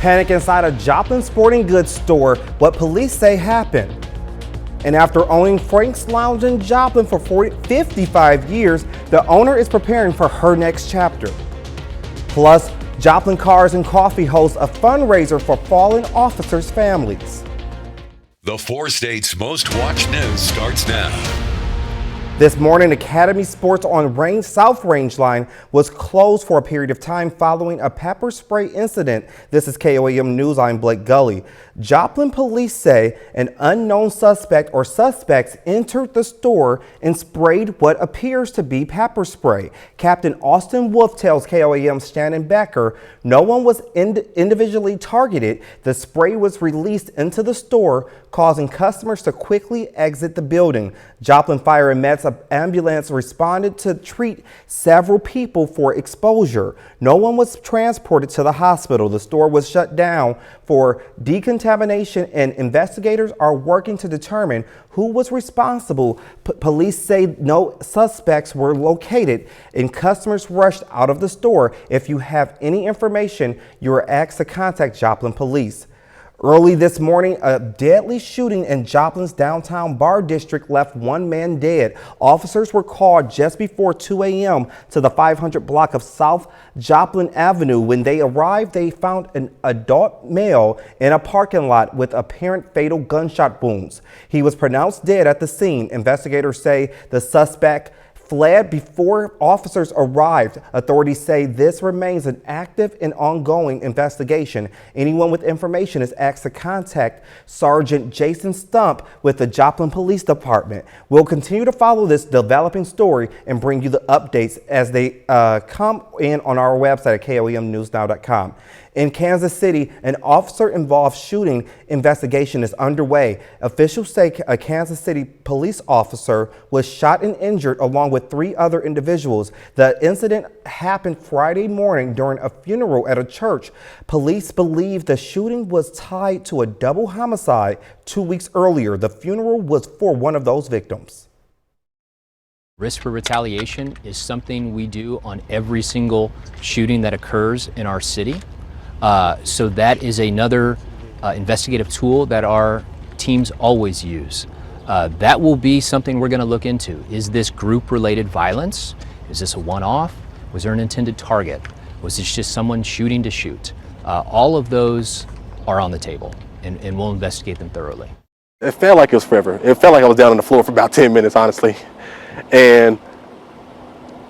Panic inside a Joplin sporting goods store, what police say happened. And after owning Frank's Lounge in Joplin for 55 years, the owner is preparing for her next chapter. Plus, Joplin Cars and Coffee hosts a fundraiser for fallen officers' families. The 4 states' most watched news starts now. This morning, Academy Sports on South Range Line was closed for a period of time following a pepper spray incident. This is KOAM News. I'm Blake Gully. Joplin police say an unknown suspect or suspects entered the store and sprayed what appears to be pepper spray. Captain Austin Wolf tells KOAM's Shannon Becker no one was individually targeted. The spray was released into the store, causing customers to quickly exit the building. Joplin Fire and Met's ambulance responded to treat several people for exposure. No one was transported to the hospital. The store was shut down for decontamination, and investigators are working to determine who was responsible. Police say no suspects were located and customers rushed out of the store. If you have any information, you are asked to contact Joplin Police. Early this morning, a deadly shooting in Joplin's downtown bar district left one man dead. Officers were called just before 2 a.m. to the 500 block of South Joplin Avenue. When they arrived, they found an adult male in a parking lot with apparent fatal gunshot wounds. He was pronounced dead at the scene. Investigators say the suspect fled before officers arrived. Authorities say this remains an active and ongoing investigation. Anyone with information is asked to contact Sergeant Jason Stump with the Joplin Police Department. We'll continue to follow this developing story and bring you the updates as they come in on our website at koamnewsnow.com. In Kansas City, an officer-involved shooting investigation is underway. Officials say a Kansas City police officer was shot and injured along with 3 other individuals. The incident happened Friday morning during a funeral at a church. Police believe the shooting was tied to a double homicide 2 weeks earlier. The funeral was for one of those victims. Risk for retaliation is something we do on every single shooting that occurs in our city. So that is another investigative tool that our teams always use. That will be something we're going to look into. Is this group-related violence? Is this a one-off? Was there an intended target? Was this just someone shooting to shoot? All of those are on the table, and we'll investigate them thoroughly. It felt like it was forever. It felt like I was down on the floor for about 10 minutes, honestly. And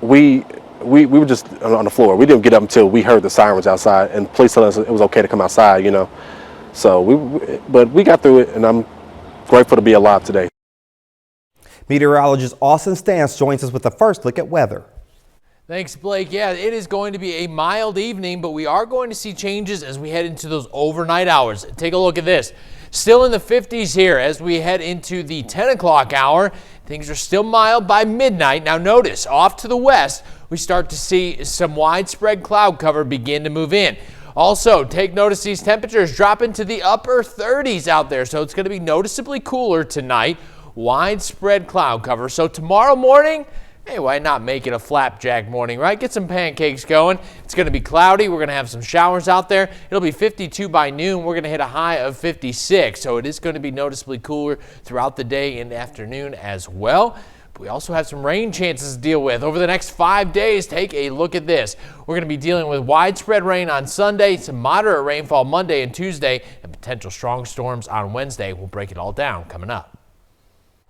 we were just on the floor. We didn't get up until we heard the sirens outside, and the police told us it was okay to come outside, you know. So but we got through it, and I'm grateful to be alive today. Meteorologist Austin Stance joins us with the first look at weather. Thanks, Blake. Yeah, it is going to be a mild evening, but we are going to see changes as we head into those overnight hours. Take a look at this. Still in the 50s here as we head into the 10 o'clock hour. Things are still mild by midnight. Now notice, off to the west, we start to see some widespread cloud cover begin to move in. Also, take notice these temperatures drop into the upper 30s out there, so it's going to be noticeably cooler tonight. Widespread cloud cover. So tomorrow morning, hey, why not make it a flapjack morning, right? Get some pancakes going. It's going to be cloudy. We're going to have some showers out there. It'll be 52 by noon. We're going to hit a high of 56. So it is going to be noticeably cooler throughout the day and afternoon as well. But we also have some rain chances to deal with over the next 5 days. Take a look at this. We're going to be dealing with widespread rain on Sunday, some moderate rainfall Monday and Tuesday, and potential strong storms on Wednesday. We'll break it all down coming up.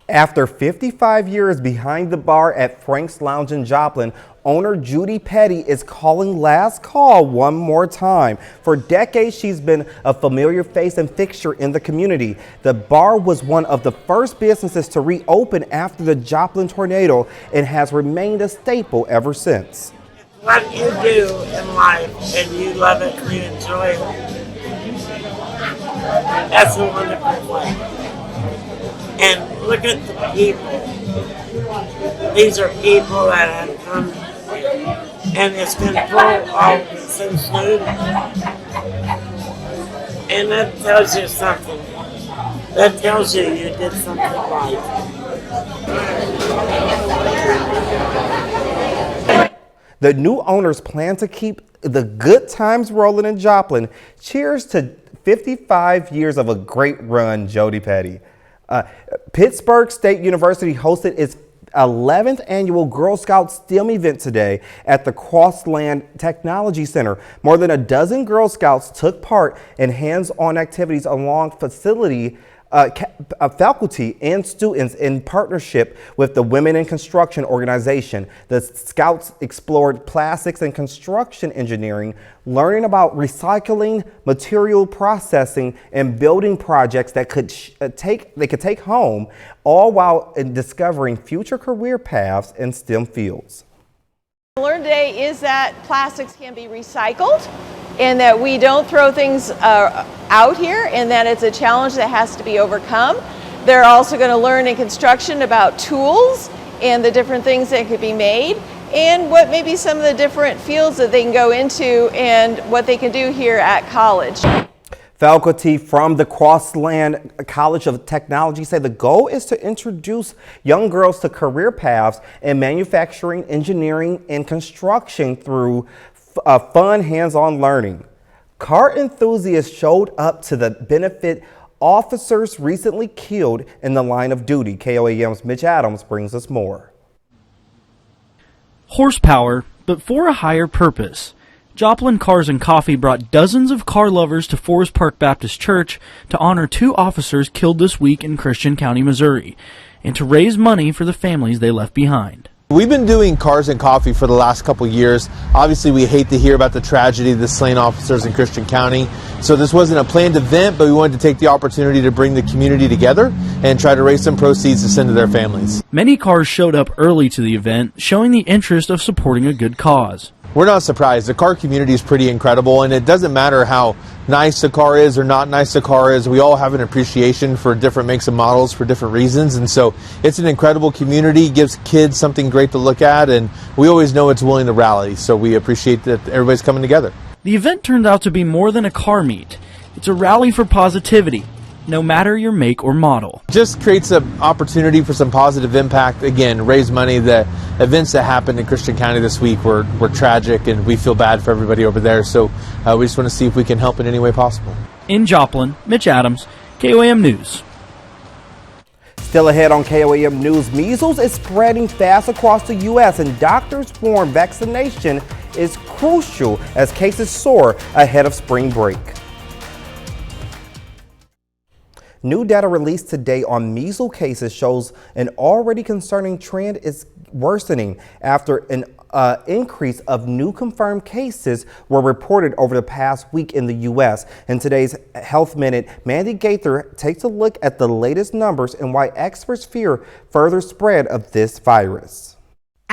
After 55 years behind the bar at Frank's Lounge in Joplin, owner Judy Petty is calling last call one more time. For decades, she's been a familiar face and fixture in the community. The bar was one of the first businesses to reopen after the Joplin tornado and has remained a staple ever since. What you do in life and you love it and you enjoy it, that's a wonderful way. And look at the people. These are people that have come, and it's been full all since noon. And that tells you something. That tells you you did something right. The new owners plan to keep the good times rolling in Joplin. Cheers to 55 years of a great run, Jody Petty. Pittsburgh State University hosted its 11th annual Girl Scout STEM event today at the Crossland Technology Center. More than a dozen Girl Scouts took part in hands-on activities along faculty and students in partnership with the Women in Construction organization. The Scouts explored plastics and construction engineering, learning about recycling, material processing, and building projects that they could take home, all while discovering future career paths in STEM fields. Learn today is that plastics can be recycled and that we don't throw things out here, and that it's a challenge that has to be overcome. They're also going to learn in construction about tools and the different things that could be made, and what maybe some of the different fields that they can go into and what they can do here at college. Faculty from the Crossland College of Technology say the goal is to introduce young girls to career paths in manufacturing, engineering, and construction through fun hands-on learning. Car enthusiasts showed up to the benefit officers recently killed in the line of duty. KOAM's Mitch Adams brings us more. Horsepower, but for a higher purpose. Joplin Cars and Coffee brought dozens of car lovers to Forest Park Baptist Church to honor 2 officers killed this week in Christian County, Missouri, and to raise money for the families they left behind. We've been doing Cars and Coffee for the last couple years. Obviously, we hate to hear about the tragedy of the slain officers in Christian County. So this wasn't a planned event, but we wanted to take the opportunity to bring the community together and try to raise some proceeds to send to their families. Many cars showed up early to the event, showing the interest of supporting a good cause. We're not surprised. The car community is pretty incredible, and it doesn't matter how nice a car is or not nice a car is. We all have an appreciation for different makes and models for different reasons, and so it's an incredible community, gives kids something great to look at, and we always know it's willing to rally, so we appreciate that everybody's coming together. The event turned out to be more than a car meet. It's a rally for positivity, no matter your make or model. Just creates an opportunity for some positive impact. Again, raise money. The events that happened in Christian County this week were tragic, and we feel bad for everybody over there. So we just want to see if we can help in any way possible. In Joplin, Mitch Adams, KOAM News. Still ahead on KOAM News, measles is spreading fast across the U.S. and doctors warn vaccination is crucial as cases soar ahead of spring break. New data released today on measles cases shows an already concerning trend is worsening after an increase of new confirmed cases were reported over the past week in the U.S. In today's Health Minute, Mandy Gaither takes a look at the latest numbers and why experts fear further spread of this virus.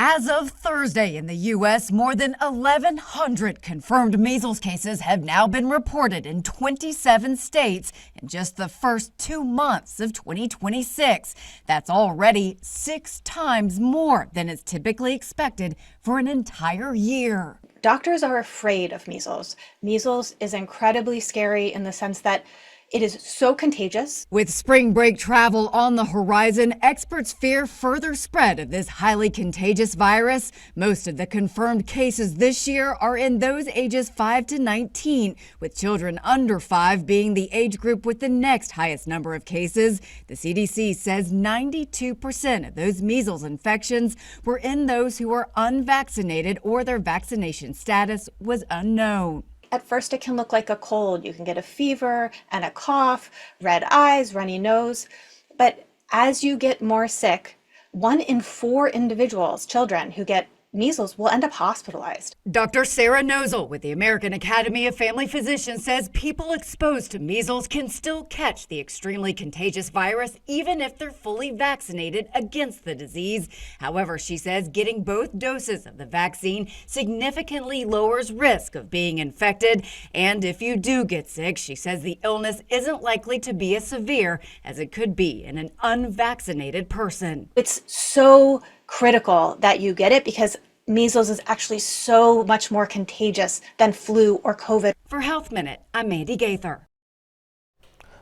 As of Thursday in the U.S., more than 1,100 confirmed measles cases have now been reported in 27 states in just the first 2 months of 2026. That's already 6 times more than is typically expected for an entire year. Doctors are afraid of measles. Measles is incredibly scary in the sense that it is so contagious. With spring break travel on the horizon, experts fear further spread of this highly contagious virus. Most of the confirmed cases this year are in those ages 5 to 19, with children under 5 being the age group with the next highest number of cases. The CDC says 92% of those measles infections were in those who were unvaccinated or their vaccination status was unknown. At first, it can look like a cold. You can get a fever and a cough, red eyes, runny nose. But as you get more sick, 1 in 4 individuals, children who get measles, will end up hospitalized. Dr. Sarah Nozel with the American Academy of Family Physicians says people exposed to measles can still catch the extremely contagious virus even if they're fully vaccinated against the disease. However, she says getting both doses of the vaccine significantly lowers risk of being infected. And if you do get sick, she says the illness isn't likely to be as severe as it could be in an unvaccinated person. It's so critical that you get it because measles is actually so much more contagious than flu or COVID. For Health Minute, I'm Mandy Gaither.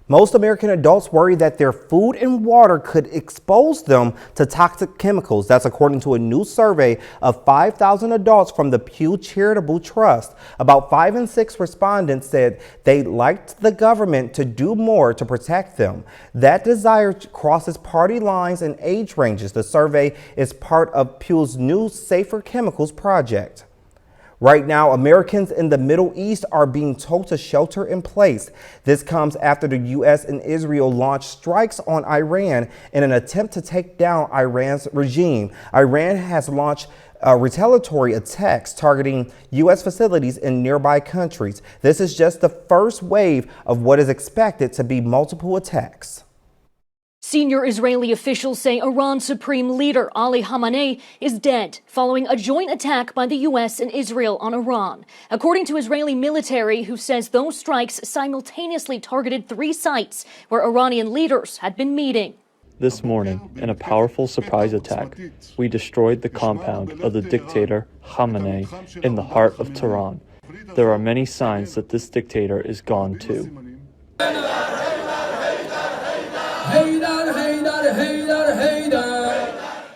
Most American adults worry that their food and water could expose them to toxic chemicals. That's according to a new survey of 5,000 adults from the Pew Charitable Trust. About 5 in 6 respondents said they liked the government to do more to protect them. That desire crosses party lines and age ranges. The survey is part of Pew's new Safer Chemicals project. Right now, Americans in the Middle East are being told to shelter in place. This comes after the U.S. and Israel launched strikes on Iran in an attempt to take down Iran's regime. Iran has launched retaliatory attacks targeting U.S. facilities in nearby countries. This is just the first wave of what is expected to be multiple attacks. Senior Israeli officials say Iran's supreme leader Ali Khamenei is dead following a joint attack by the U.S. and Israel on Iran. According to Israeli military, who says those strikes simultaneously targeted 3 sites where Iranian leaders had been meeting. This morning, in a powerful surprise attack, we destroyed the compound of the dictator Khamenei in the heart of Tehran. There are many signs that this dictator is gone too.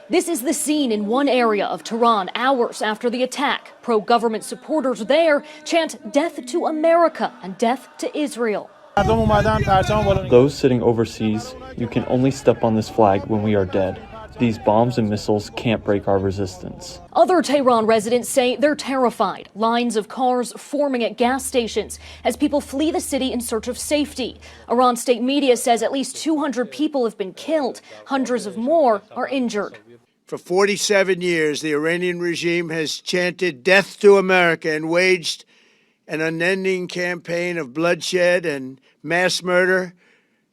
This is the scene in one area of Tehran hours after the attack. Pro-government supporters there chant death to America and death to Israel. Those sitting overseas, you can only step on this flag when we are dead. These bombs and missiles can't break our resistance. Other Tehran residents say they're terrified. Lines of cars forming at gas stations as people flee the city in search of safety. Iran state media says at least 200 people have been killed. Hundreds of more are injured. For 47 years, the Iranian regime has chanted death to America and waged an unending campaign of bloodshed and mass murder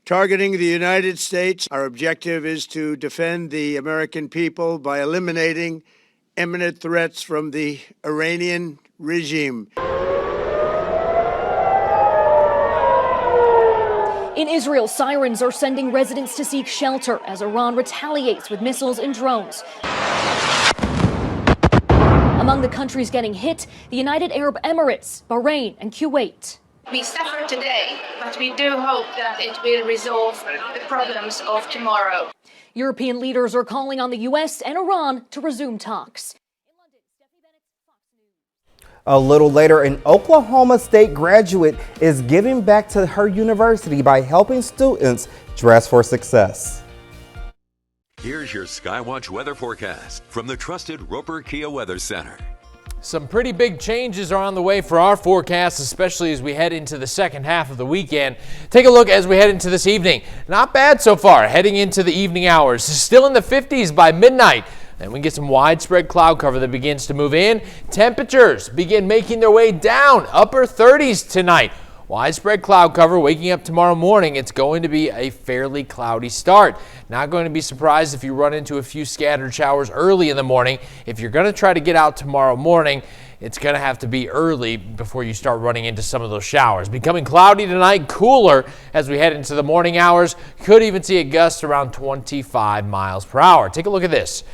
targeting the United States. Our objective is to defend the American people by eliminating imminent threats from the Iranian regime. In Israel, sirens are sending residents to seek shelter as Iran retaliates with missiles and drones. Among the countries getting hit, the United Arab Emirates, Bahrain, and Kuwait. We suffer today, but we do hope that it will resolve the problems of tomorrow. European leaders are calling on the U.S. and Iran to resume talks. A little later, an Oklahoma State graduate is giving back to her university by helping students dress for success. Here's your Skywatch weather forecast from the trusted Roper Kia Weather Center. Some pretty big changes are on the way for our forecast, especially as we head into the second half of the weekend. Take a look as we head into this evening. Not bad so far, heading into the evening hours. Still in the 50s by midnight. And we get some widespread cloud cover that begins to move in. Temperatures begin making their way down, upper 30s tonight. Widespread cloud cover waking up tomorrow morning. It's going to be a fairly cloudy start. Not going to be surprised if you run into a few scattered showers early in the morning. If you're going to try to get out tomorrow morning, it's going to have to be early before you start running into some of those showers. Becoming cloudy tonight, cooler as we head into the morning hours. Could even see a gust around 25 miles per hour. Take a look at this.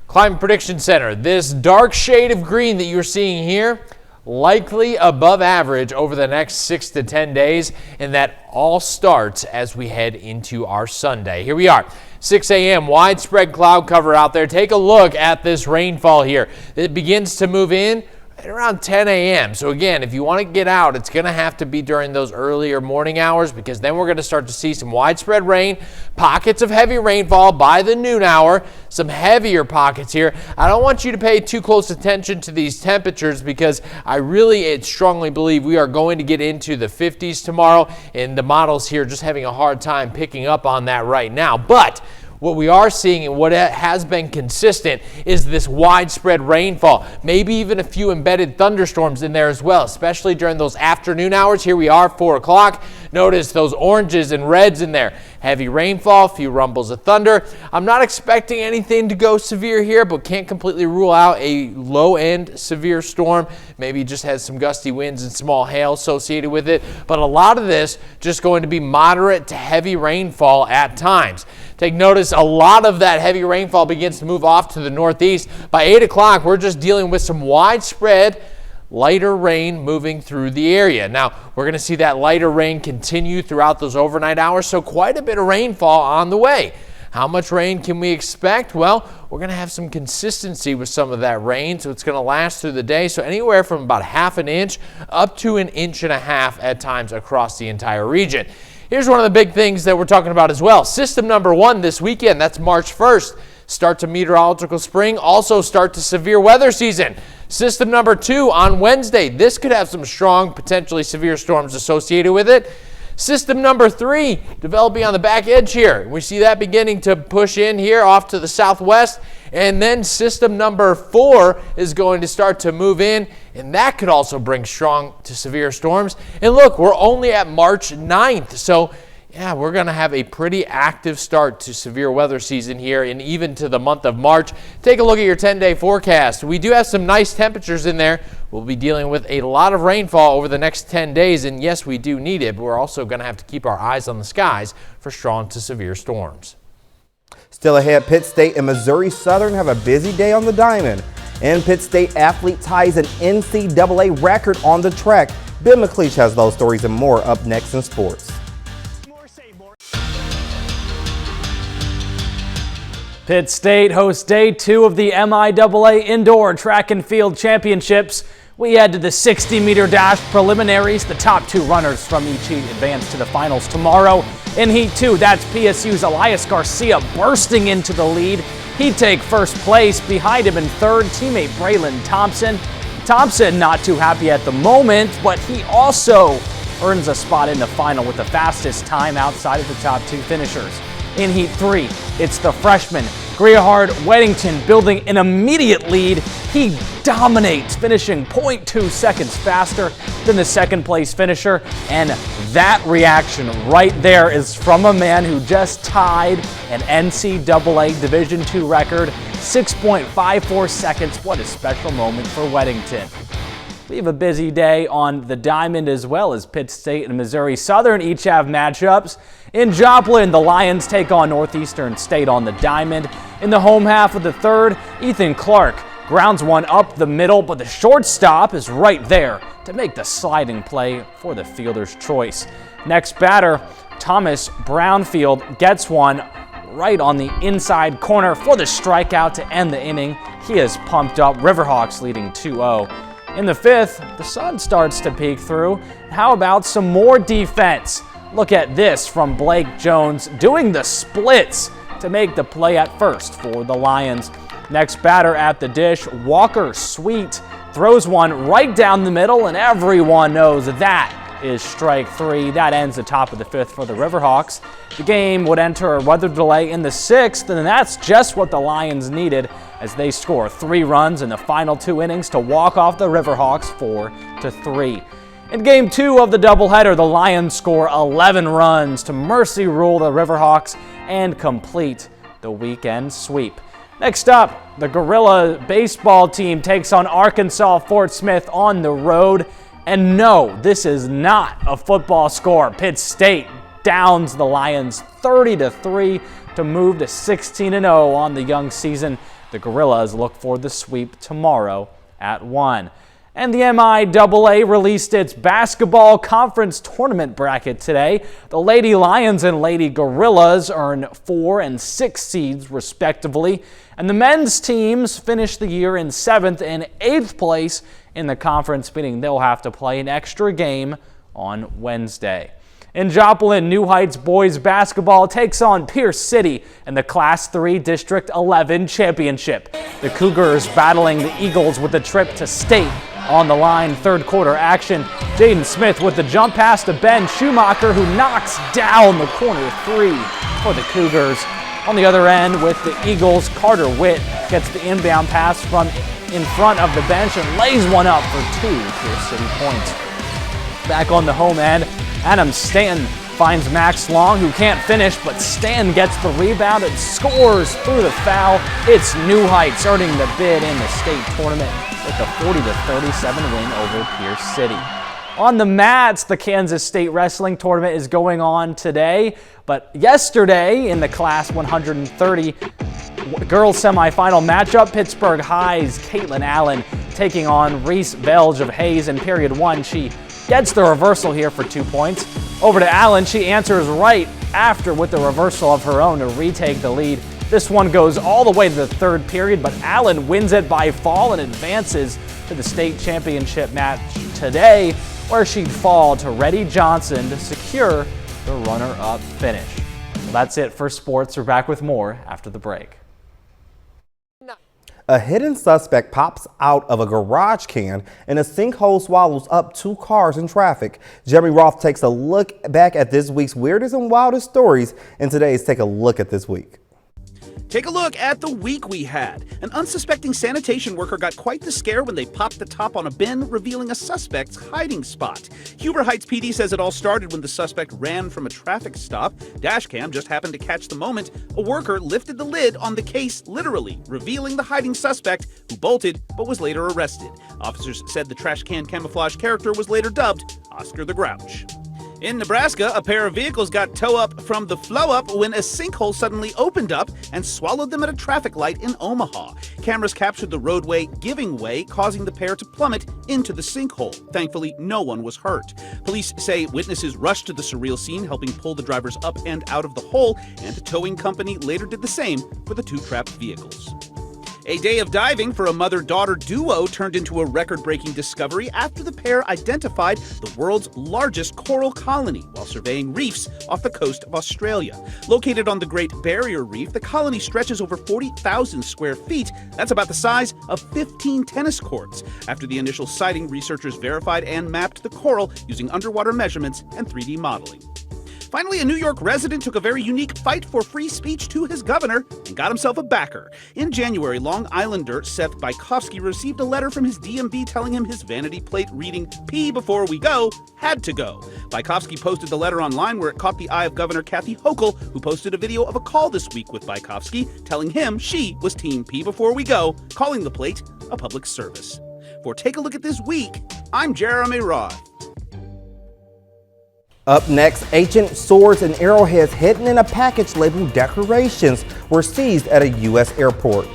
Climate Prediction Center. This dark shade of green that you're seeing here, likely above average over the next 6 to 10 days, and that all starts as we head into our Sunday. Here we are, 6 a.m., widespread cloud cover out there. Take a look at this rainfall here. It begins to move in at around 10 a.m. So again, if you want to get out, it's going to have to be during those earlier morning hours, because then we're going to start to see some widespread rain, pockets of heavy rainfall by the noon hour, some heavier pockets here. I don't want you to pay too close attention to these temperatures, because I really strongly believe we are going to get into the 50s tomorrow, and the models here just having a hard time picking up on that right now. But what we are seeing and what has been consistent is this widespread rainfall, maybe even a few embedded thunderstorms in there as well, especially during those afternoon hours. Here we are, 4 o'clock. Notice those oranges and reds in there. Heavy rainfall, a few rumbles of thunder. I'm not expecting anything to go severe here, but can't completely rule out a low-end severe storm. Maybe just has some gusty winds and small hail associated with it. But a lot of this just going to be moderate to heavy rainfall at times. Take notice, a lot of that heavy rainfall begins to move off to the northeast. By 8 o'clock, we're just dealing with some widespread lighter rain moving through the area. Now, we're going to see that lighter rain continue throughout those overnight hours, so quite a bit of rainfall on the way. How much rain can we expect? Well, we're going to have some consistency with some of that rain, so it's going to last through the day. So anywhere from about ½ an inch up to 1.5 inches at times across the entire region. Here's one of the big things that we're talking about as well. System number 1 this weekend, that's March 1st. Start to meteorological spring, also start to severe weather season. System number 2 on Wednesday. This could have some strong, potentially severe storms associated with it. System number 3 developing on the back edge here. We see that beginning to push in here off to the southwest. And then system number 4 is going to start to move in, and that could also bring strong to severe storms. And look, we're only at March 9th, so yeah, we're going to have a pretty active start to severe weather season here and even to the month of March. Take a look at your 10-day forecast. We do have some nice temperatures in there. We'll be dealing with a lot of rainfall over the next 10 days, and yes, we do need it, but we're also going to have to keep our eyes on the skies for strong to severe storms. Still ahead, Pitt State and Missouri Southern have a busy day on the diamond. And Pitt State athlete ties an NCAA record on the track. Ben McLeish has those stories and more up next in sports. Pitt State hosts day 2 of the MIAA Indoor Track and Field Championships. We head to the 60-meter dash preliminaries. The top 2 runners from each heat advance to the finals tomorrow. In Heat 2, that's PSU's Elias Garcia bursting into the lead. He'd take first place. Behind him in third, teammate Braylon Thompson. Thompson not too happy at the moment, but he also earns a spot in the final with the fastest time outside of the top 2 finishers. In Heat 3, it's the freshman Greehard Weddington building an immediate lead. He dominates, finishing 0.2 seconds faster than the second place finisher. And that reaction right there is from a man who just tied an NCAA Division II record, 6.54 seconds. What a special moment for Weddington. We have a busy day on the diamond as well, as Pitt State and Missouri Southern each have matchups. In Joplin, the Lions take on Northeastern State on the diamond. In the home half of the third, Ethan Clark grounds one up the middle, but the shortstop is right there to make the sliding play for the fielder's choice. Next batter, Thomas Brownfield gets one right on the inside corner for the strikeout to end the inning. He is pumped up. Riverhawks leading 2-0. In the fifth, the sun starts to peek through. How about some more defense? Look at this from Blake Jones doing the splits to make the play at first for the Lions. Next batter at the dish, Walker Sweet throws one right down the middle, and everyone knows that is strike 3. That ends the top of the fifth for the Riverhawks. The game would enter a weather delay in the sixth, and that's just what the Lions needed as they score 3 runs in the final 2 innings to walk off the Riverhawks 4-3. In Game 2 of the doubleheader, the Lions score 11 runs to mercy rule the Riverhawks and complete the weekend sweep. Next up, the Gorilla baseball team takes on Arkansas Fort Smith on the road. And no, this is not a football score. Pitt State downs the Lions 30-3 to move to 16-0 on the young season. The Gorillas look for the sweep tomorrow at 1. And the MIAA released its basketball conference tournament bracket today. The Lady Lions and Lady Gorillas earn 4 and 6 seeds respectively. And the men's teams finished the year in 7th and 8th place in the conference, meaning they'll have to play an extra game on Wednesday. In Joplin, New Heights boys basketball takes on Pierce City in the Class 3 District 11 Championship. The Cougars battling the Eagles with a trip to state on the line. Third quarter action. Jaden Smith with the jump pass to Ben Schumacher, who knocks down the corner 3 for the Cougars. On the other end with the Eagles, Carter Witt gets the inbound pass from in front of the bench and lays one up for 2 Pierce City points. Back on the home end, Adam Stanton finds Max Long, who can't finish, but Stanton gets the rebound and scores through the foul. It's New Heights earning the bid in the state tournament with a 40-37 win over Pierce City. On the mats, the Kansas State Wrestling Tournament is going on today, but yesterday in the Class 130, girls semifinal matchup, Pittsburgh High's Caitlin Allen taking on Reese Belge of Hayes in period 1. She gets the reversal here for 2 points. Over to Allen, she answers right after with the reversal of her own to retake the lead. This one goes all the way to the third period, but Allen wins it by fall and advances to the state championship match today, where she'd fall to Reddy Johnson to secure the runner-up finish. Well, that's it for sports. We're back with more after the break. A hidden suspect pops out of a garage can and a sinkhole swallows up 2 cars in traffic. Jeremy Roth takes a look back at this week's weirdest and wildest stories, and today's Take a Look at This Week. Take a look at the week we had. An unsuspecting sanitation worker got quite the scare when they popped the top on a bin, revealing a suspect's hiding spot. Huber Heights PD says it all started when the suspect ran from a traffic stop. Dashcam just happened to catch the moment. A worker lifted the lid on the case, literally, revealing the hiding suspect, who bolted but was later arrested. Officers said the trash can camouflage character was later dubbed Oscar the Grouch. In Nebraska, a pair of vehicles got tow up from the flow up when a sinkhole suddenly opened up and swallowed them at a traffic light in Omaha. Cameras captured the roadway giving way, causing the pair to plummet into the sinkhole. Thankfully, no one was hurt. Police say witnesses rushed to the surreal scene, helping pull the drivers up and out of the hole, and a towing company later did the same for the 2 trapped vehicles. A day of diving for a mother-daughter duo turned into a record-breaking discovery after the pair identified the world's largest coral colony while surveying reefs off the coast of Australia. Located on the Great Barrier Reef, the colony stretches over 40,000 square feet. That's about the size of 15 tennis courts. After the initial sighting, researchers verified and mapped the coral using underwater measurements and 3D modeling. Finally, a New York resident took a very unique fight for free speech to his governor and got himself a backer. In January, Long Islander Seth Bykofsky received a letter from his DMV telling him his vanity plate reading, "Pee before we go," had to go. Bykofsky posted the letter online where it caught the eye of Governor Kathy Hochul, who posted a video of a call this week with Bykofsky telling him she was Team Pee before we go, calling the plate a public service. For Take a Look at This Week, I'm Jeremy Roth. Up next, ancient swords and arrowheads hidden in a package labeled decorations were seized at a U.S. airport.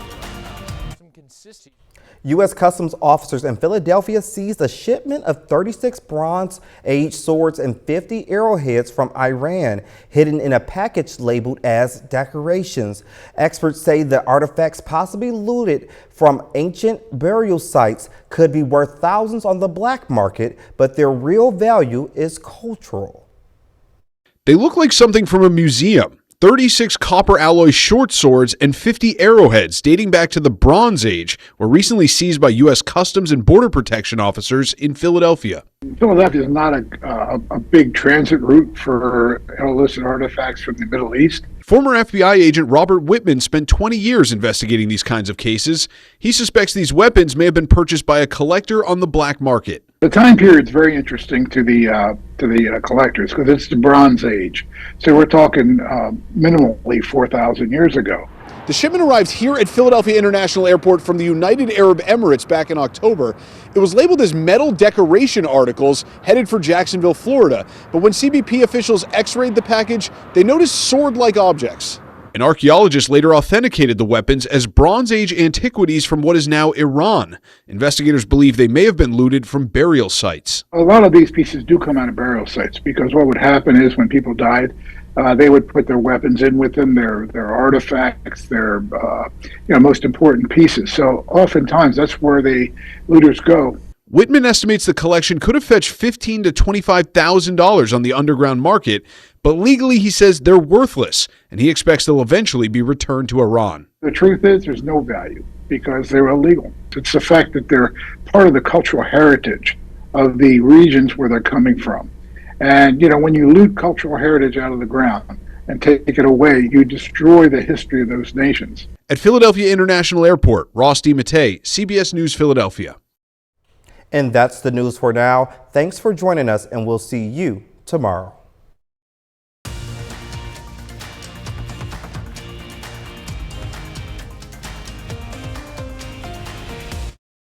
U.S. Customs officers in Philadelphia seized a shipment of 36 Bronze-Age swords and 50 arrowheads from Iran, hidden in a package labeled as decorations. Experts say the artifacts, possibly looted from ancient burial sites, could be worth thousands on the black market, but their real value is cultural. They look like something from a museum. 36 copper alloy short swords and 50 arrowheads dating back to the Bronze Age were recently seized by U.S. Customs and Border Protection officers in Philadelphia. Philadelphia is not a big transit route for illicit artifacts from the Middle East. Former FBI agent Robert Whitman spent 20 years investigating these kinds of cases. He suspects these weapons may have been purchased by a collector on the black market. The time period is very interesting to the collectors because it's the Bronze Age. So we're talking minimally 4,000 years ago. The shipment arrived here at Philadelphia International Airport from the United Arab Emirates back in October. It was labeled as metal decoration articles headed for Jacksonville, Florida. But when CBP officials x-rayed the package, they noticed sword-like objects. An archaeologist later authenticated the weapons as Bronze Age antiquities from what is now Iran. Investigators believe they may have been looted from burial sites. A lot of these pieces do come out of burial sites because what would happen is when people died, they would put their weapons in with them, their artifacts, their most important pieces. So oftentimes that's where the looters go. Whitman estimates the collection could have fetched $15,000 to $25,000 on the underground market, but legally he says they're worthless, and he expects they'll eventually be returned to Iran. The truth is there's no value because they're illegal. It's the fact that they're part of the cultural heritage of the regions where they're coming from. And, when you loot cultural heritage out of the ground and take it away, you destroy the history of those nations. At Philadelphia International Airport, Ross DiMattei, CBS News Philadelphia. And that's the news for now. Thanks for joining us, and we'll see you tomorrow.